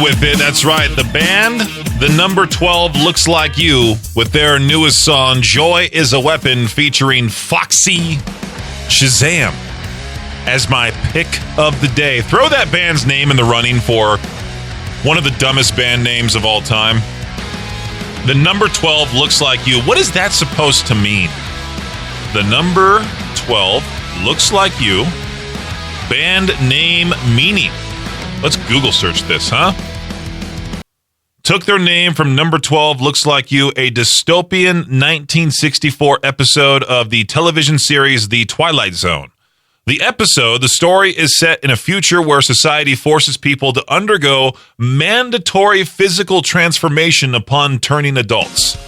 with it. That's right. The band, the number 12 Looks Like You, with their newest song, Joy is a Weapon, featuring Foxy Shazam as my pick of the day. Throw that band's name in the running for one of the dumbest band names of all time. The number 12 Looks Like You. What is that supposed to mean? The number 12 Looks Like You. Band name meaning. Let's Google search this, huh? Took their name from number 12 Looks Like You, a dystopian 1964 episode of the television series The Twilight Zone. The story is set in a future where society forces people to undergo mandatory physical transformation upon turning adults,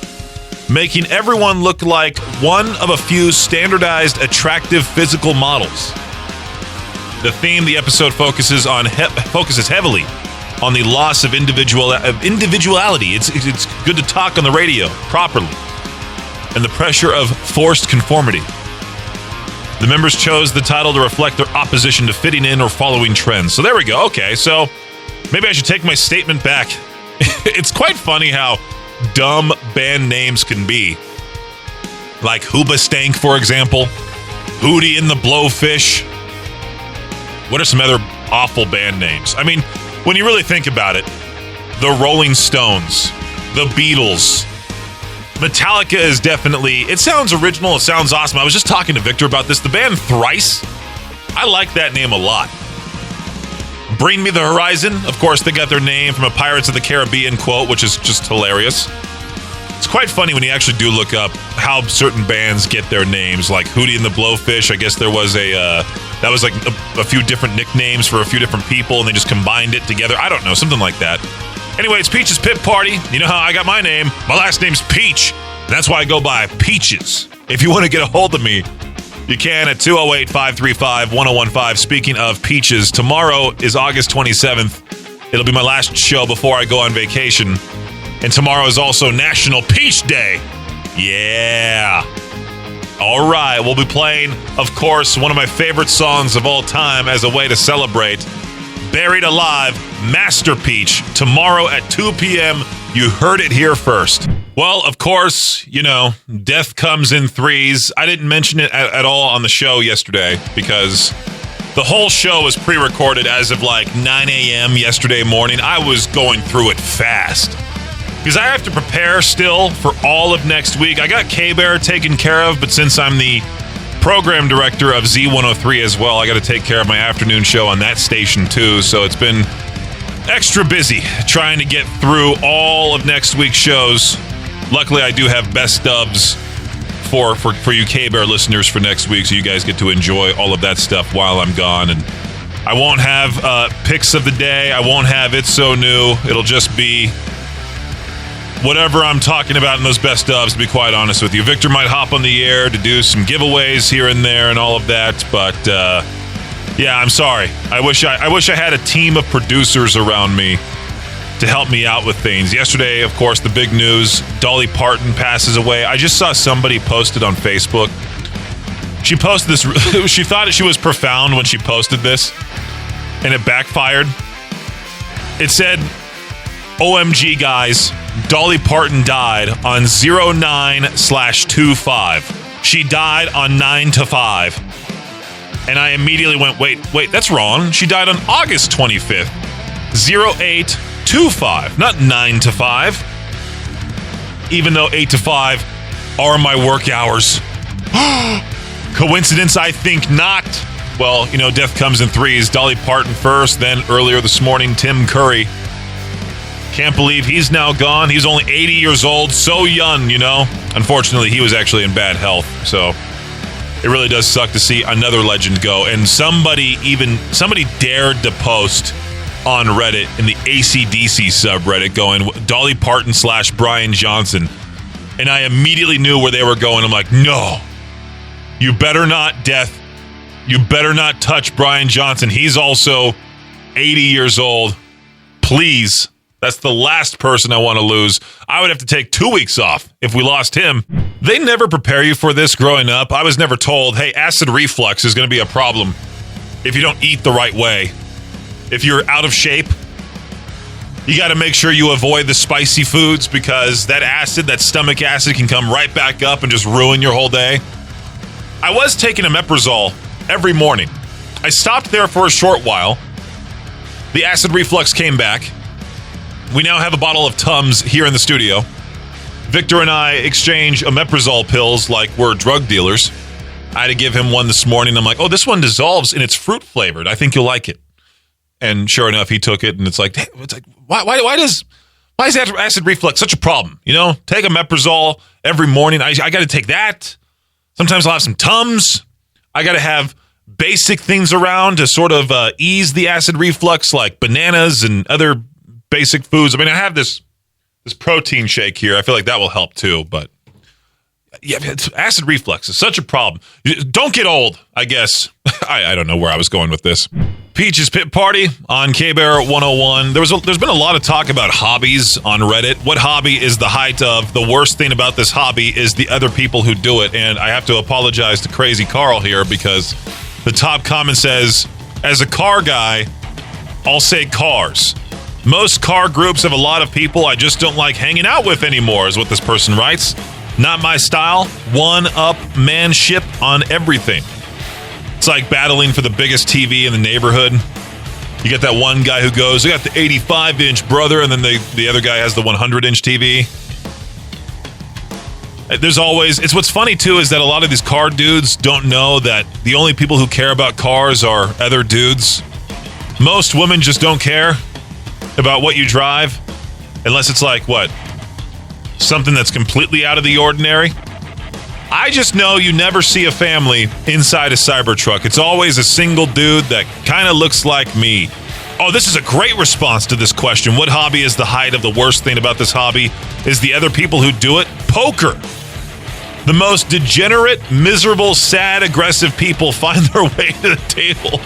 making everyone look like one of a few standardized attractive physical models. The theme, the episode focuses heavily on the loss of individuality. It's good to talk on the radio properly, and the pressure of forced conformity. The members chose the title to reflect their opposition to fitting in or following trends. So there we go. Okay, so maybe I should take my statement back. It's quite funny how dumb band names can be. Like Hoobastank, for example. Hootie and the Blowfish. What are some other awful band names? I mean, when you really think about it, the Rolling Stones, the Beatles, Metallica is definitely, it sounds original, it sounds awesome. I was just talking to Victor about this. The band Thrice, I like that name a lot. Bring Me the Horizon, of course, they got their name from a Pirates of the Caribbean quote, which is just hilarious. It's quite funny when you actually do look up how certain bands get their names, like Hootie and the Blowfish. I guess there was that was like a few different nicknames for a few different people, and they just combined it together. I don't know, something like that. Anyway, it's Peach's Pit Party. You know how I got my name? My last name's Peach. That's why I go by Peaches. If you want to get a hold of me, you can at 208-535-1015. Speaking of Peaches, tomorrow is August 27th. It'll be my last show before I go on vacation. And tomorrow is also National Peach Day. Yeah. All right, we'll be playing, of course, one of my favorite songs of all time as a way to celebrate. Buried Alive, Master Peach, tomorrow at 2 p.m. You heard it here first. Well, of course, you know, death comes in threes. I didn't mention it at all on the show yesterday because the whole show was pre-recorded as of like 9 a.m. yesterday morning. I was going through it fast because I have to prepare still for all of next week. I got K-Bear taken care of, but since I'm the program director of Z103 as well, I got to take care of my afternoon show on that station too. So it's been extra busy trying to get through all of next week's shows. Luckily, I do have best stubs for you K-Bear listeners for next week, so you guys get to enjoy all of that stuff while I'm gone. And I won't have picks of the day. I won't have It's So New. It'll just be whatever I'm talking about in those best ofs, to be quite honest with you. Victor might hop on the air to do some giveaways here and there and all of that, but yeah, I'm sorry. I wish I had a team of producers around me to help me out with things. Yesterday, of course, the big news, Dolly Parton passes away. I just saw somebody post it on Facebook. She posted this, she thought she was profound when she posted this, and it backfired. It said, OMG guys, Dolly Parton died on 09/25. She died on 9/5. And I immediately went, wait, that's wrong. She died on August 25th. 08/25, not 9/5. Even though 8-5 are my work hours. Coincidence? I think not. Well, you know, death comes in threes. Dolly Parton first, then earlier this morning, Tim Curry. Can't believe he's now gone. He's only 80 years old. So young, you know. Unfortunately, he was actually in bad health. So it really does suck to see another legend go. And somebody dared to post on Reddit in the AC/DC subreddit going, Dolly Parton / Brian Johnson. And I immediately knew where they were going. I'm like, no. You better not, Death. You better not touch Brian Johnson. He's also 80 years old. Please. That's the last person I want to lose. I would have to take 2 weeks off if we lost him. They never prepare you for this growing up. I was never told, hey, acid reflux is going to be a problem if you don't eat the right way. If you're out of shape, You got to make sure you avoid the spicy foods because that stomach acid can come right back up and just ruin your whole day. I was taking omeprazole every morning. I stopped there for a short while. The acid reflux came back. We now have a bottle of Tums here in the studio. Victor and I exchange omeprazole pills like we're drug dealers. I had to give him one this morning. I'm like, oh, this one dissolves and it's fruit flavored. I think you'll like it. And sure enough, he took it, and it's like why is acid reflux such a problem? You know, take omeprazole every morning. I got to take that. Sometimes I'll have some Tums. I got to have basic things around to sort of ease the acid reflux, like bananas and other basic foods. I mean, I have this protein shake here. I feel like that will help too. But yeah, acid reflux is such a problem. Don't get old, I guess. I don't know where I was going with this. Peach's Pit Party on K-Bear 101. There's been a lot of talk about hobbies on Reddit. What hobby is the height of? The worst thing about this hobby is the other people who do it. And I have to apologize to Crazy Carl here because the top comment says, as a car guy, I'll say cars. Most car groups have a lot of people I just don't like hanging out with anymore, is what this person writes. Not my style. One-up-manship on everything. It's like battling for the biggest TV in the neighborhood. You get that one guy who goes, I got the 85-inch brother, and then the other guy has the 100-inch TV. There's always, it's what's funny too is that a lot of these car dudes don't know that the only people who care about cars are other dudes. Most women just don't care about what you drive unless it's like, what? Something that's completely out of the ordinary. I just know you never see a family inside a Cybertruck. It's always a single dude that kind of looks like me. Oh, this is a great response to this question. What hobby is the height of? The worst thing about this hobby is the other people who do it. Poker. The most degenerate, miserable, sad, aggressive people find their way to the table.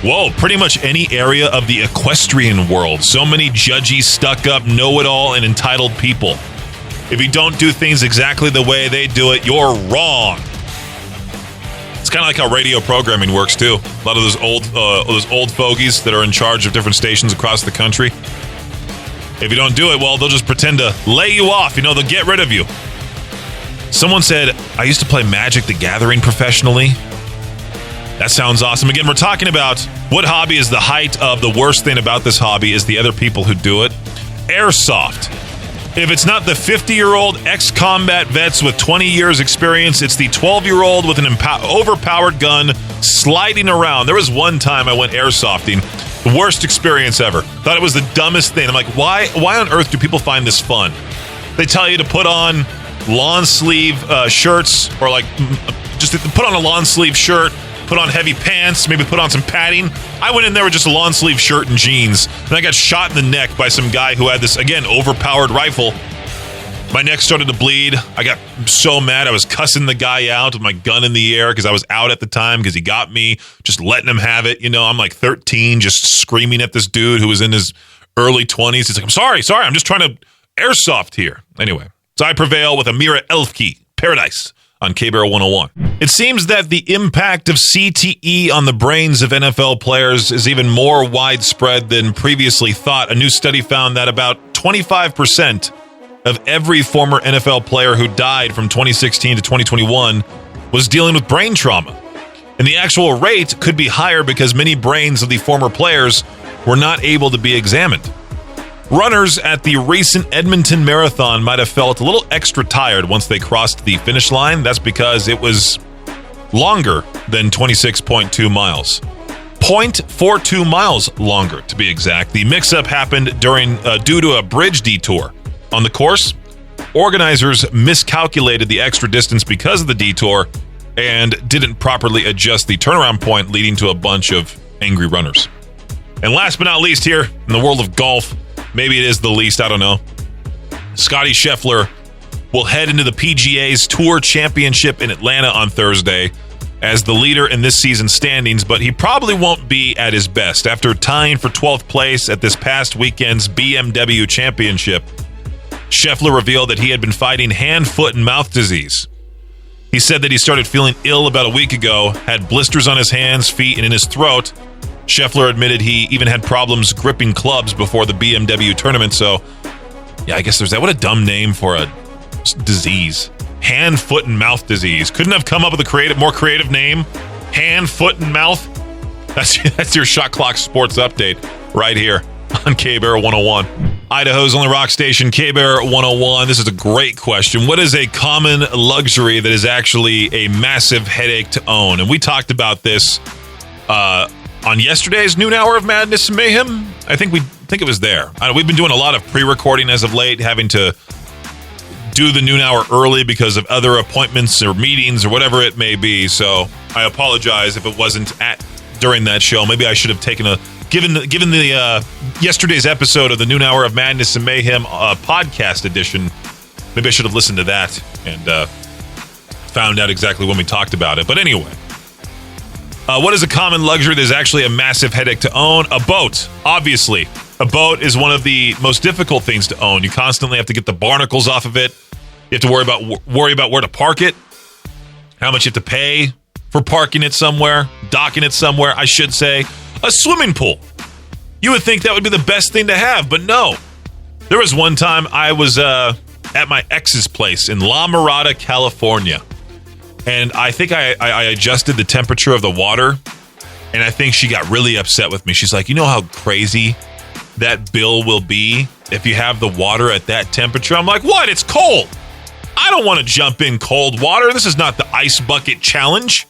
Whoa, pretty much any area of the equestrian world. So many judgy, stuck-up, know-it-all, and entitled people. If you don't do things exactly the way they do it, you're wrong. It's kind of like how radio programming works, too. A lot of those old fogies that are in charge of different stations across the country. If you don't do it, well, they'll just pretend to lay you off. You know, they'll get rid of you. Someone said, I used to play Magic the Gathering professionally. That sounds awesome. Again, we're talking about what hobby is the height of. The worst thing about this hobby is the other people who do it. Airsoft. If it's not the 50-year-old ex-combat vets with 20 years experience, it's the 12-year-old with an overpowered gun sliding around. There was one time I went airsofting. The worst experience ever. Thought it was the dumbest thing. I'm like, why on earth do people find this fun? They tell you to put on lawn sleeve shirts, or like just to put on a lawn sleeve shirt, put on heavy pants, maybe put on some padding. I went in there with just a lawn sleeve shirt and jeans, and I got shot in the neck by some guy who had this, again, overpowered rifle. My neck started to bleed. I got so mad. I was cussing the guy out with my gun in the air because I was out at the time because he got me, just letting him have it. You know, I'm like 13, just screaming at this dude who was in his early 20s. He's like, I'm sorry, I'm just trying to airsoft here. Anyway, so I prevail with Amira Elfkey, Paradise, on K-Bear 101. It seems that the impact of CTE on the brains of NFL players is even more widespread than previously thought. A new study found that about 25% of every former NFL player who died from 2016 to 2021 was dealing with brain trauma. And the actual rate could be higher because many brains of the former players were not able to be examined. Runners at the recent Edmonton Marathon might have felt a little extra tired once they crossed the finish line. That's because it was longer than 26.2 miles. 0.42 miles longer, to be exact. The mix-up happened due to a bridge detour. On the course, organizers miscalculated the extra distance because of the detour and didn't properly adjust the turnaround point, leading to a bunch of angry runners. And last but not least here, in the world of golf, maybe it is the least, I don't know, Scottie Scheffler will head into the PGA's Tour Championship in Atlanta on Thursday as the leader in this season's standings, but he probably won't be at his best. After tying for 12th place at this past weekend's BMW Championship, Scheffler revealed that he had been fighting hand, foot, and mouth disease. He said that he started feeling ill about a week ago, had blisters on his hands, feet, and in his throat, Scheffler admitted he even had problems gripping clubs before the BMW tournament. So, yeah, I guess there's that. What a dumb name for a disease. Hand, foot, and mouth disease. Couldn't have come up with a more creative name. Hand, foot, and mouth. That's your Shot Clock Sports Update right here on K-Bear 101. Idaho's only rock station, K-Bear 101. This is a great question. What is a common luxury that is actually a massive headache to own? And we talked about this on yesterday's noon hour of Madness and Mayhem. I think it was there. We've been doing a lot of pre-recording as of late, having to do the noon hour early because of other appointments or meetings or whatever it may be. So I apologize if it wasn't during that show. Maybe I should have given the yesterday's episode of the noon hour of Madness and Mayhem podcast edition. Maybe I should have listened to that and found out exactly when we talked about it. But anyway, what is a common luxury that is actually a massive headache to own? A boat, obviously. A boat is one of the most difficult things to own. You constantly have to get the barnacles off of it. You have to worry about where to park it, how much you have to pay for parking it somewhere, docking it somewhere, I should say. A swimming pool. You would think that would be the best thing to have, but no. There was one time I was at my ex's place in La Mirada, California, and I think I adjusted the temperature of the water, and I think she got really upset with me. She's like, you know how crazy that bill will be if you have the water at that temperature? I'm like, what? It's cold. I don't want to jump in cold water. This is not the ice bucket challenge.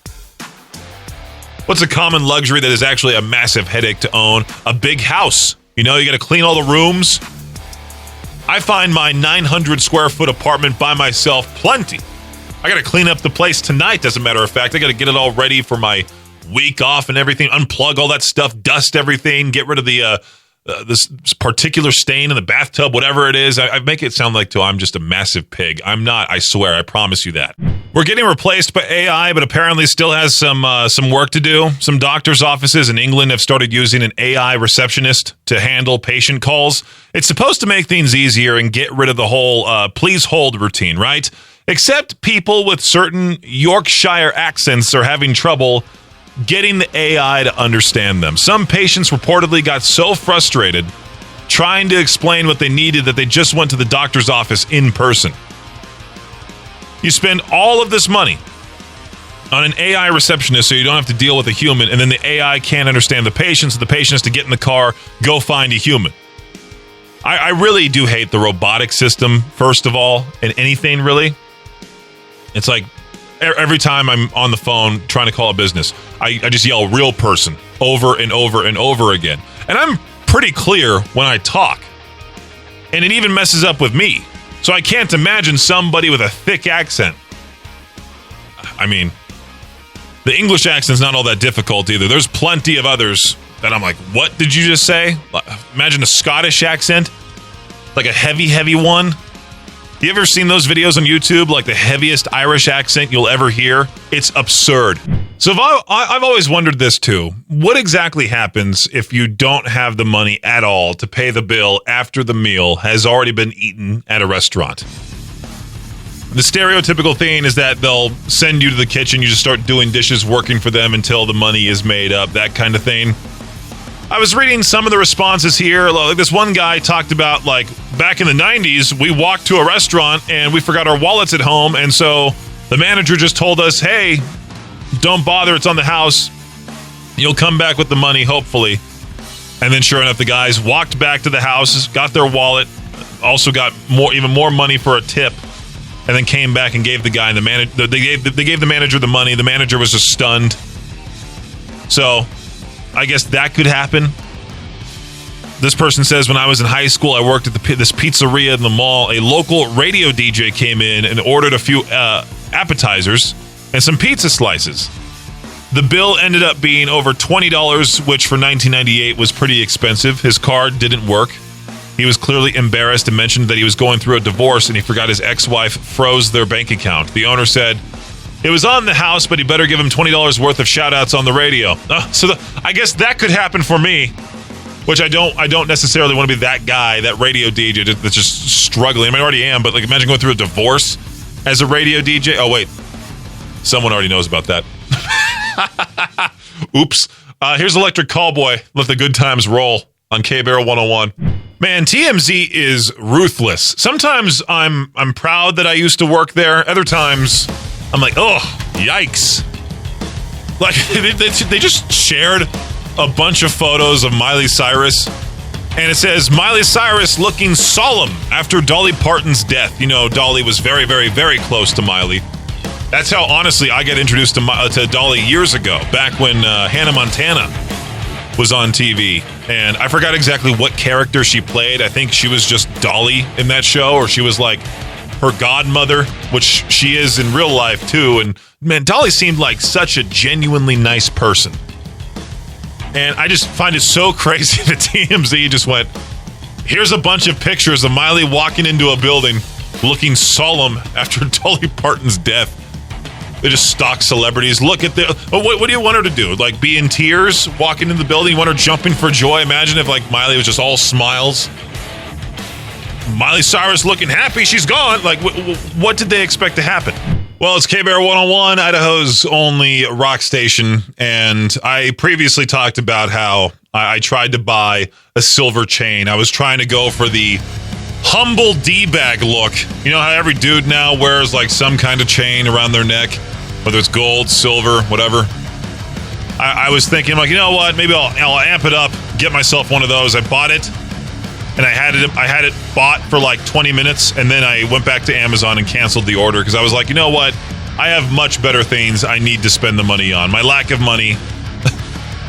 What's a common luxury that is actually a massive headache to own? A big house. You know, you got to clean all the rooms. I find my 900 square foot apartment by myself plenty. I got to clean up the place tonight, as a matter of fact. I got to get it all ready for my week off and everything. Unplug all that stuff, dust everything, get rid of this particular stain in the bathtub, whatever it is. I make it sound like I'm just a massive pig. I'm not, I swear. I promise you that. We're getting replaced by AI, but apparently still has some work to do. Some doctors' offices in England have started using an AI receptionist to handle patient calls. It's supposed to make things easier and get rid of the whole please hold routine, right? Except people with certain Yorkshire accents are having trouble getting the AI to understand them. Some patients reportedly got so frustrated trying to explain what they needed that they just went to the doctor's office in person. You spend all of this money on an AI receptionist so you don't have to deal with a human, and then the AI can't understand the patient, so the patient has to get in the car, go find a human. I really do hate the robotic system, first of all, in anything, really. It's like every time I'm on the phone trying to call a business, I just yell real person over and over and over again. And I'm pretty clear when I talk. And it even messes up with me. So I can't imagine somebody with a thick accent. I mean, the English accent's not all that difficult either. There's plenty of others that I'm like, what did you just say? Imagine a Scottish accent. Like a heavy one. You ever seen those videos on YouTube, like the heaviest Irish accent you'll ever hear? It's absurd. So I've always wondered this too. What exactly happens if you don't have the money at all to pay the bill after the meal has already been eaten at a restaurant? The stereotypical thing is that they'll send you to the kitchen, you just start doing dishes, working for them until the money is made up, that kind of thing. I was reading some of the responses here. Like this one guy talked about, like, back in the 90s, we walked to a restaurant and we forgot our wallets at home. And so the manager just told us, hey, don't bother. It's on the house. You'll come back with the money, hopefully. And then sure enough, the guys walked back to the house, got their wallet, also got even more money for a tip, and then came back and gave the guy the manager. They gave the manager the money. The manager was just stunned. So I guess that could happen. This person says, when I was in high school, I worked at this pizzeria in the mall. A local radio DJ came in and ordered a few appetizers and some pizza slices. The bill ended up being over $20, which for 1998 was pretty expensive. His card didn't work. He was clearly embarrassed and mentioned that he was going through a divorce and he forgot his ex-wife froze their bank account. The owner said, it was on the house, but he better give him $20 worth of shout-outs on the radio. I guess that could happen for me, which I don't necessarily want to be that guy, that radio DJ that's just struggling. I mean, I already am, but like imagine going through a divorce as a radio DJ. Oh, wait. Someone already knows about that. Oops. Here's Electric Callboy. Let the good times roll on K-Bear 101. Man, TMZ is ruthless. Sometimes I'm proud that I used to work there. Other times I'm like, oh, yikes. Like, they just shared a bunch of photos of Miley Cyrus. And it says, Miley Cyrus looking solemn after Dolly Parton's death. You know, Dolly was very, very, very close to Miley. That's how, honestly, I got introduced to Dolly years ago, back when Hannah Montana was on TV. And I forgot exactly what character she played. I think she was just Dolly in that show, or she was like her godmother, which she is in real life, too. And, man, Dolly seemed like such a genuinely nice person. And I just find it so crazy that TMZ just went, here's a bunch of pictures of Miley walking into a building looking solemn after Dolly Parton's death. They just stalk celebrities. Look at what do you want her to do? Like, be in tears walking in the building? You want her jumping for joy? Imagine if, like, Miley was just all smiles. Miley Cyrus looking happy. She's gone. Like, what did they expect to happen? Well, it's K-Bear 101, Idaho's only rock station, and I previously talked about how I tried to buy a silver chain. I was trying to go for the humble D-bag look. You know how every dude now wears like some kind of chain around their neck, whether it's gold, silver, whatever. I was thinking, like, you know what, maybe I'll amp it up, get myself one of those. I bought it. And I had it bought for like 20 minutes, and then I went back to Amazon and canceled the order because I was like, you know what? I have much better things I need to spend the money on. My lack of money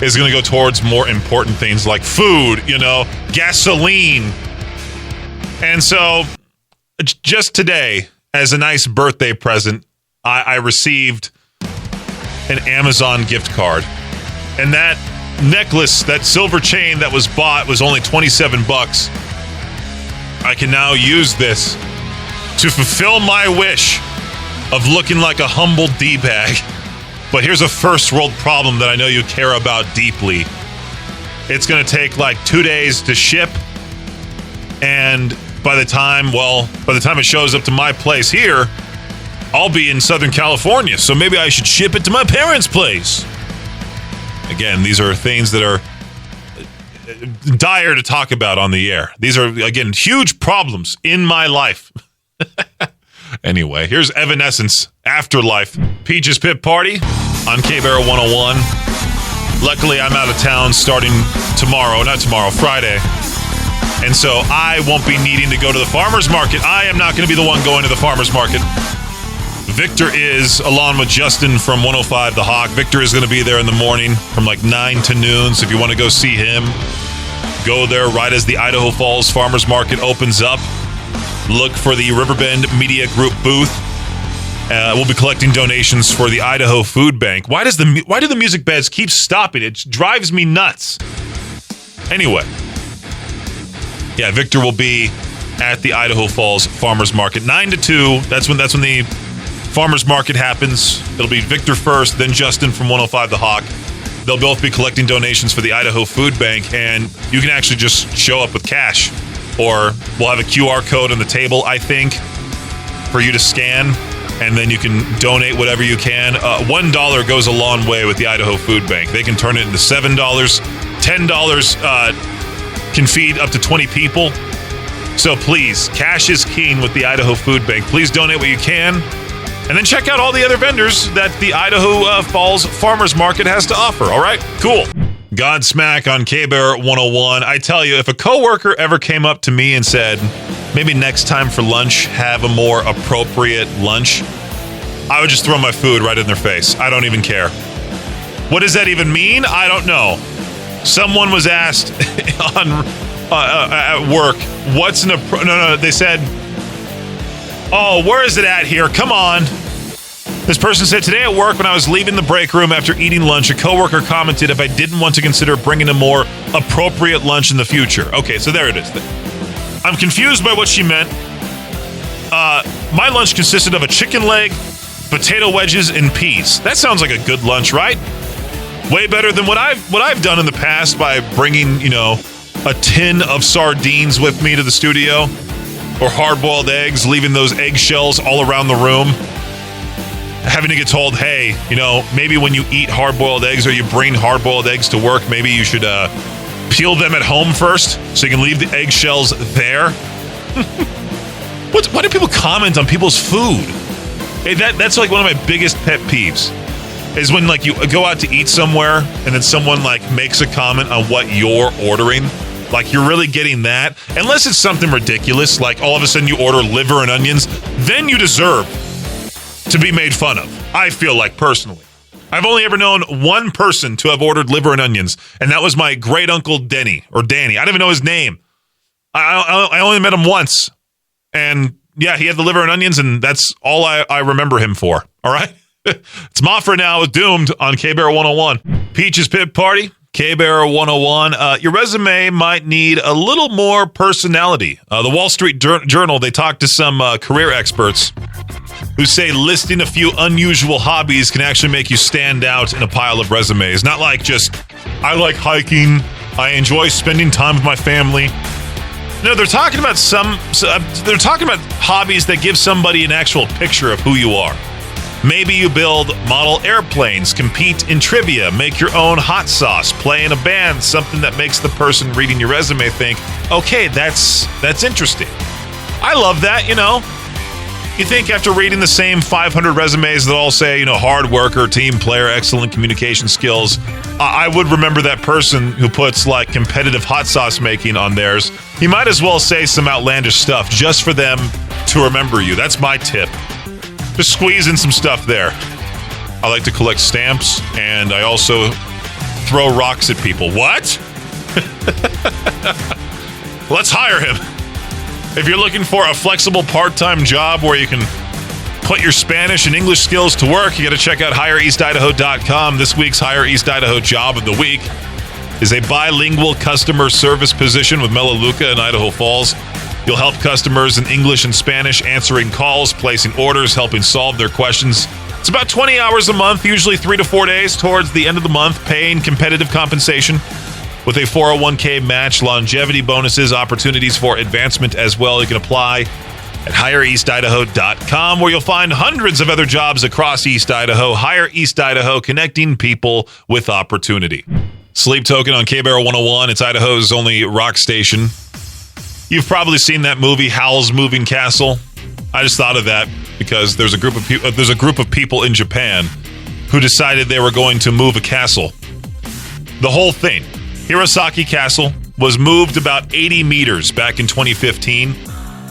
is going to go towards more important things like food, you know, gasoline. And so just today, as a nice birthday present, I received an Amazon gift card. And that necklace, that silver chain that was bought was only $27. I can now use this to fulfill my wish of looking like a humble D-bag. But here's a first world problem that I know you care about deeply. It's going to take like 2 days to ship. And by the time it shows up to my place here, I'll be in Southern California. So maybe I should ship it to my parents' place. Again, these are things that are dire to talk about on the air. These are, again, huge problems in my life. Anyway, here's Evanescence, Afterlife. Peach's Pit Party on K-Bear 101. Luckily, I'm out of town starting Friday. And so I won't be needing to go to the farmer's market. I am not going to be the one going to the farmer's market. Victor is, along with Justin from 105 The Hawk. Victor is going to be there in the morning from like 9 to noon. So if you want to go see him, go there right as the Idaho Falls Farmers Market opens up. Look for the Riverbend Media Group booth. We'll be collecting donations for the Idaho Food Bank. Why do the music beds keep stopping? It drives me nuts. Anyway, yeah, Victor will be at the Idaho Falls Farmers Market 9 to 2. That's when the Farmers Market happens. It'll be Victor first, then Justin from 105 The Hawk. They'll both be collecting donations for the Idaho Food Bank, and you can actually just show up with cash. Or we'll have a QR code on the table, I think, for you to scan, and then you can donate whatever you can. $1 goes a long way with the Idaho Food Bank. They can turn it into $7. $10 can feed up to 20 people. So please, cash is king with the Idaho Food Bank. Please donate what you can. And then check out all the other vendors that the Idaho Falls Farmers Market has to offer. All right? Cool. Godsmack on K-Bear 101. I tell you, if a coworker ever came up to me and said, maybe next time for lunch, have a more appropriate lunch, I would just throw my food right in their face. I don't even care. What does that even mean? I don't know. Someone was asked at work, what's an no, they said, oh, where is it at here? Come on. This person said, today at work when I was leaving the break room after eating lunch, a coworker commented if I didn't want to consider bringing a more appropriate lunch in the future. Okay, so there it is. I'm confused by what she meant. My lunch consisted of a chicken leg, potato wedges, and peas. That sounds like a good lunch, right? Way better than what I've done in the past by bringing, a tin of sardines with me to the studio, or hard-boiled eggs, leaving those eggshells all around the room. having to get told, hey, maybe when you eat hard-boiled eggs or you bring hard-boiled eggs to work, maybe you should peel them at home first so you can leave the eggshells there. Why do people comment on people's food? Hey, that's like one of my biggest pet peeves is when like you go out to eat somewhere and then someone like makes a comment on what you're ordering. Like you're really getting that. Unless it's something ridiculous, like all of a sudden you order liver and onions, then you deserve to be made fun of. I feel like personally. I've only ever known one person to have ordered liver and onions, and that was my great uncle Danny. I don't even know his name. I only met him once. And yeah, he had the liver and onions, and that's all I remember him for. All right? It's Moffra now with Doomed on K-Bear 101. Peach's Pit Party, K-Bear 101. Your resume might need a little more personality. The Wall Street Journal, they talked to some career experts who say listing a few unusual hobbies can actually make you stand out in a pile of resumes. Not like just, I like hiking, I enjoy spending time with my family. No, they're talking about they're talking about hobbies that give somebody an actual picture of who you are. Maybe you build model airplanes, compete in trivia, make your own hot sauce, play in a band, something that makes the person reading your resume think, okay, that's interesting. I love that, You think after reading the same 500 resumes that all say, hard worker, team player, excellent communication skills, I would remember that person who puts like competitive hot sauce making on theirs. You might as well say some outlandish stuff just for them to remember you. That's my tip. Just squeeze in some stuff there. I like to collect stamps, and I also throw rocks at people. What? Let's hire him. If you're looking for a flexible part-time job where you can put your Spanish and English skills to work, you got to check out HireEastIdaho.com. This week's Hire East Idaho Job of the Week is a bilingual customer service position with Melaleuca in Idaho Falls. You'll help customers in English and Spanish, answering calls, placing orders, helping solve their questions. It's about 20 hours a month, usually 3 to 4 days towards the end of the month, paying competitive compensation with a 401k match, longevity bonuses, opportunities for advancement as well. You can apply at HireEastIdaho.com, where you'll find hundreds of other jobs across East Idaho. Hire East Idaho, connecting people with opportunity. Sleep Token on K-Bear 101. It's Idaho's only rock station. You've probably seen that movie, Howl's Moving Castle. I just thought of that because there's a group of people in Japan who decided they were going to move a castle. The whole thing, Hirosaki Castle, was moved about 80 meters back in 2015.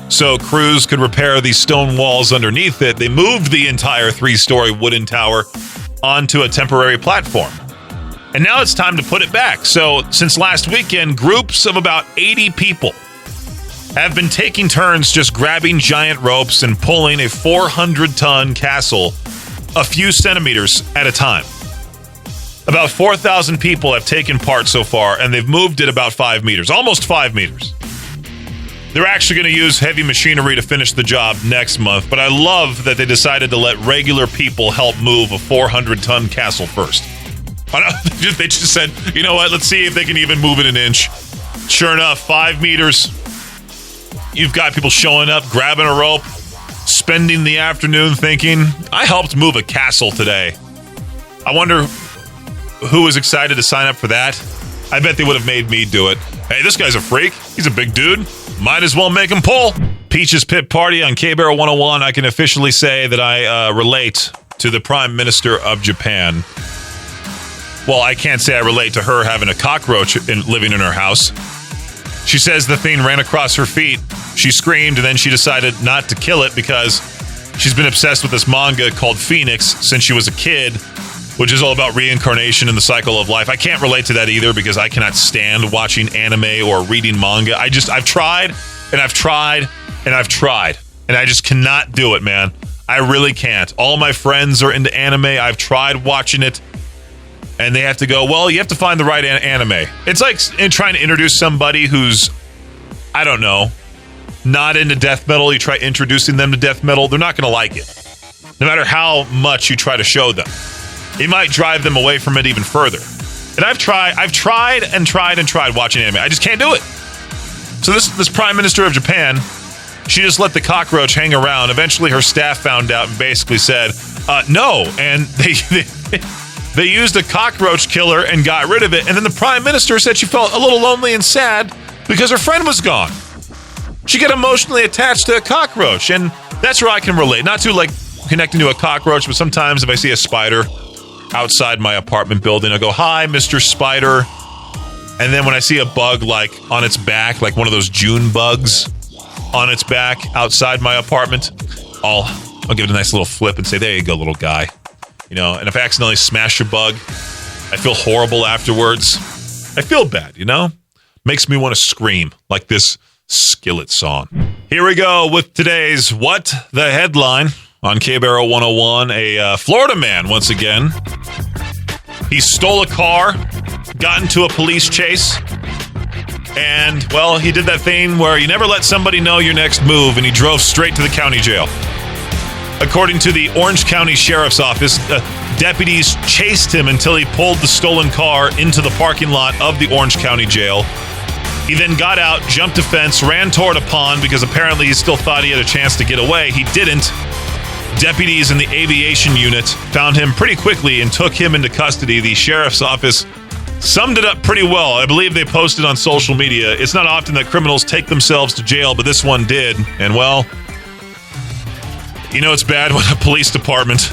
So crews could repair these stone walls underneath it. They moved the entire 3-story wooden tower onto a temporary platform. And now it's time to put it back. So since last weekend, groups of about 80 people have been taking turns just grabbing giant ropes and pulling a 400-ton castle a few centimeters at a time. About 4,000 people have taken part so far, and they've moved it about 5 meters, almost 5 meters. They're actually going to use heavy machinery to finish the job next month, but I love that they decided to let regular people help move a 400-ton castle first. They just said, you know what, let's see if they can even move it an inch. Sure enough, 5 meters. You've got people showing up, grabbing a rope, spending the afternoon thinking, I helped move a castle today. I wonder who was excited to sign up for that. I bet they would have made me do it. Hey, this guy's a freak. He's a big dude. Might as well make him pull. Peach's Pit Party on K-Bear 101. I can officially say that I relate to the Prime Minister of Japan. Well, I can't say I relate to her having a cockroach living in her house. She says the thing ran across her feet. She screamed, and then she decided not to kill it because she's been obsessed with this manga called Phoenix since she was a kid, which is all about reincarnation and the cycle of life. I can't relate to that either because I cannot stand watching anime or reading manga. I've tried, and I've tried, and I've tried, and I just cannot do it, man. I really can't. All my friends are into anime. I've tried watching it, and they have to go, well, you have to find the right anime. It's like trying to introduce somebody who's, I don't know, not into death metal. You try introducing them to death metal, they're not going to like it. No matter how much you try to show them. It might drive them away from it even further. And I've tried watching anime. I just can't do it. So this Prime Minister of Japan, she just let the cockroach hang around. Eventually her staff found out and basically said, No, and they used a cockroach killer and got rid of it. And then the prime minister said she felt a little lonely and sad because her friend was gone. She got emotionally attached to a cockroach, and that's where I can relate. Not to like connecting to a cockroach, but sometimes if I see a spider outside my apartment building, I go, "Hi, Mr. Spider." And then when I see a bug like on its back, like one of those June bugs on its back outside my apartment, I'll give it a nice little flip and say, "There you go, little guy." You know, and if I accidentally smash a bug, I feel horrible afterwards. I feel bad, you know? Makes me want to scream like this Skillet song. Here we go with today's What the Headline on K-Barrel 101. A Florida man, once again. He stole a car, got into a police chase, and, well, he did that thing where you never let somebody know your next move, and he drove straight to the county jail. According to the Orange County Sheriff's Office, deputies chased him until he pulled the stolen car into the parking lot of the Orange County Jail. He then got out, jumped a fence, ran toward a pond because apparently he still thought he had a chance to get away. He didn't. Deputies in the aviation unit found him pretty quickly and took him into custody. The Sheriff's Office summed it up pretty well. I believe they posted on social media. It's not often that criminals take themselves to jail, but this one did. And, well, you know it's bad when a police department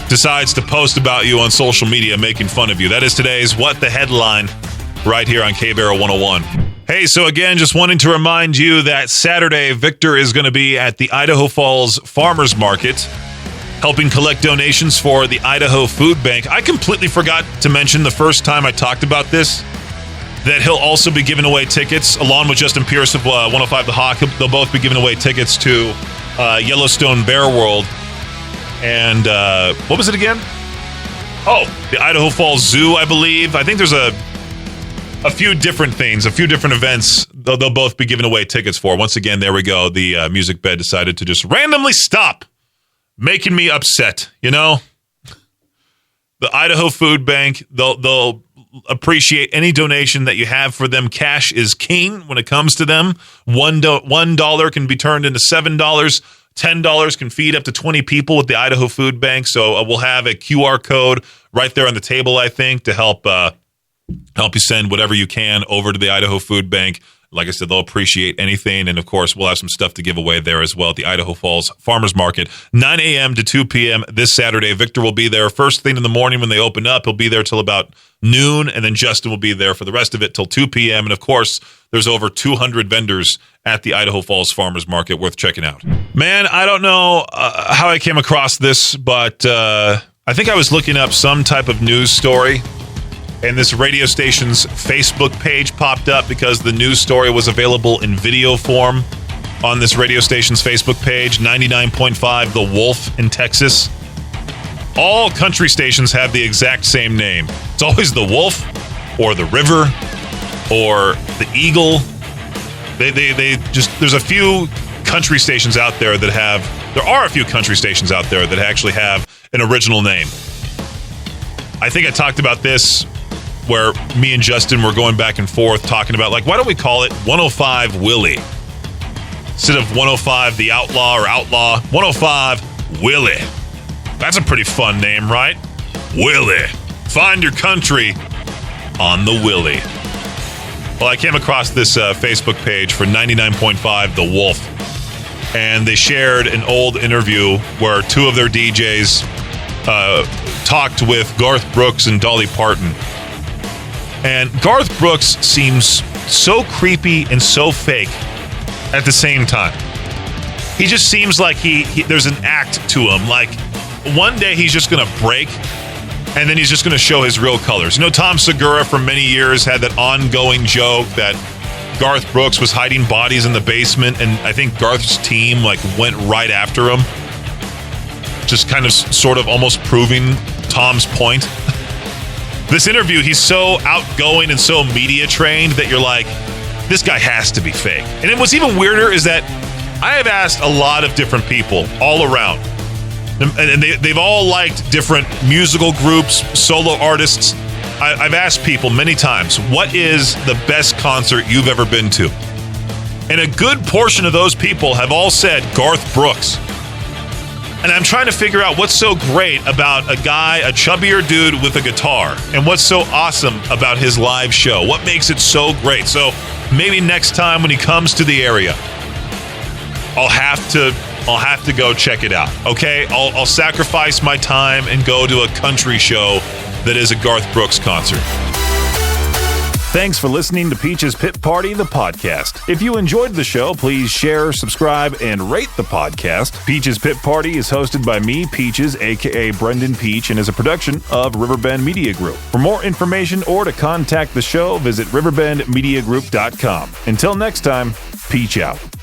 decides to post about you on social media making fun of you. That is today's What the Headline right here on K-Barrel 101. Hey, so again, just wanting to remind you that Saturday, Victor is going to be at the Idaho Falls Farmers Market helping collect donations for the Idaho Food Bank. I completely forgot to mention the first time I talked about this, that he'll also be giving away tickets, along with Justin Pierce of 105 The Hawk. They'll both be giving away tickets to Yellowstone Bear World. And what was it again? Oh, the Idaho Falls Zoo, I believe. I think there's a few different things, a few different events they'll both be giving away tickets for. Once again, there we go. The music bed decided to just randomly stop making me upset, you know? The Idaho Food Bank, they'll appreciate any donation that you have for them. Cash is king when it comes to them. $1 can be turned into $7. $10 can feed up to 20 people with the Idaho Food Bank. So we'll have a QR code right there on the table, I think, to help you send whatever you can over to the Idaho Food Bank. Like I said, they'll appreciate anything. And, of course, we'll have some stuff to give away there as well at the Idaho Falls Farmers Market, 9 a.m. to 2 p.m. this Saturday. Victor will be there first thing in the morning when they open up. He'll be there till about noon, and then Justin will be there for the rest of it till 2 p.m. And, of course, there's over 200 vendors at the Idaho Falls Farmers Market worth checking out. Man, I don't know how I came across this, but I think I was looking up some type of news story, and this radio station's Facebook page popped up because the news story was available in video form on this radio station's Facebook page, 99.5 The Wolf in Texas. All country stations have the exact same name. It's always The Wolf or The River or The Eagle. They just, there's a few country stations out there that have, there are a few country stations out there that actually have an original name. I think I talked about this where me and Justin were going back and forth talking about, like, why don't we call it 105 Willie? Instead of 105 The Outlaw or Outlaw, 105 Willie. That's a pretty fun name, right? Willie. Find your country on the Willie. Well, I came across this Facebook page for 99.5 The Wolf, and they shared an old interview where two of their DJs talked with Garth Brooks and Dolly Parton. And Garth Brooks seems so creepy and so fake at the same time. He just seems like he there's an act to him. Like, one day he's just going to break, and then he's just going to show his real colors. You know, Tom Segura for many years had that ongoing joke that Garth Brooks was hiding bodies in the basement, and I think Garth's team, like, went right after him. Just kind of sort of almost proving Tom's point. This interview, he's so outgoing and so media trained that you're like, this guy has to be fake. And what's even weirder is that I have asked a lot of different people all around, and they've all liked different musical groups, solo artists. I've asked people many times, what is the best concert you've ever been to? And a good portion of those people have all said Garth Brooks. And I'm trying to figure out what's so great about a guy, a chubbier dude with a guitar, and what's so awesome about his live show. What makes it so great? So maybe next time when he comes to the area, I'll have to go check it out. Okay, I'll sacrifice my time and go to a country show that is a Garth Brooks concert. Thanks for listening to Peach's Pit Party, the podcast. If you enjoyed the show, please share, subscribe, and rate the podcast. Peach's Pit Party is hosted by me, Peaches, a.k.a. Brendan Peach, and is a production of Riverbend Media Group. For more information or to contact the show, visit riverbendmediagroup.com. Until next time, Peach out.